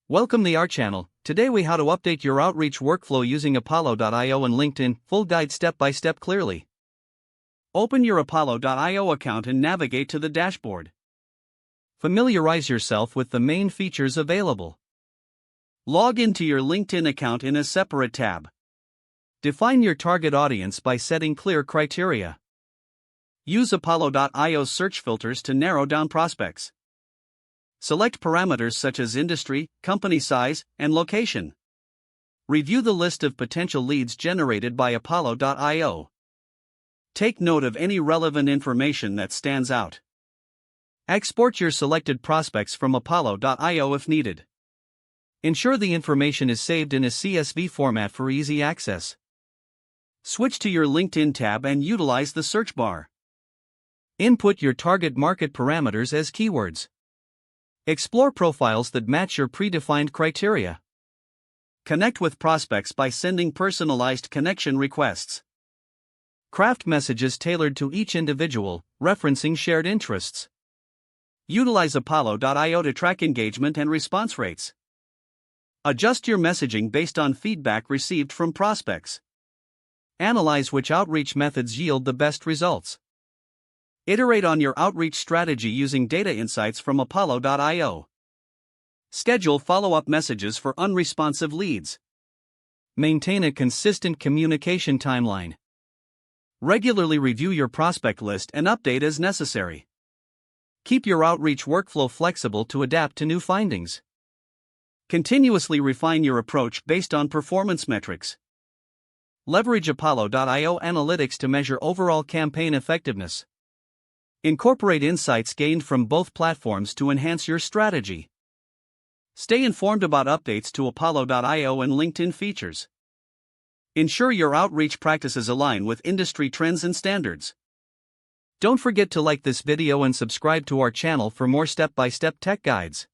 Welcome to our channel. Today we how to update your outreach workflow using Apollo.io and LinkedIn, full guide step by step clearly. Open your Apollo.io account and navigate to the dashboard. Familiarize yourself with the main features available. Log into your LinkedIn account in a separate tab. Define your target audience by setting clear criteria. Use Apollo.io's search filters to narrow down prospects. Select parameters such as industry, company size, and location. Review the list of potential leads generated by Apollo.io. Take note of any relevant information that stands out. Export your selected prospects from Apollo.io if needed. Ensure the information is saved in a CSV format for easy access. Switch to your LinkedIn tab and utilize the search bar. Input your target market parameters as keywords. Explore profiles that match your predefined criteria. Connect with prospects by sending personalized connection requests. Craft messages tailored to each individual, referencing shared interests. Utilize Apollo.io to track engagement and response rates. Adjust your messaging based on feedback received from prospects. Analyze which outreach methods yield the best results. Iterate on your outreach strategy using data insights from Apollo.io. Schedule follow-up messages for unresponsive leads. Maintain a consistent communication timeline. Regularly review your prospect list and update as necessary. Keep your outreach workflow flexible to adapt to new findings. Continuously refine your approach based on performance metrics. Leverage Apollo.io analytics to measure overall campaign effectiveness. Incorporate insights gained from both platforms to enhance your strategy. Stay informed about updates to Apollo.io and LinkedIn features. Ensure your outreach practices align with industry trends and standards. Don't forget to like this video and subscribe to our channel for more step-by-step tech guides.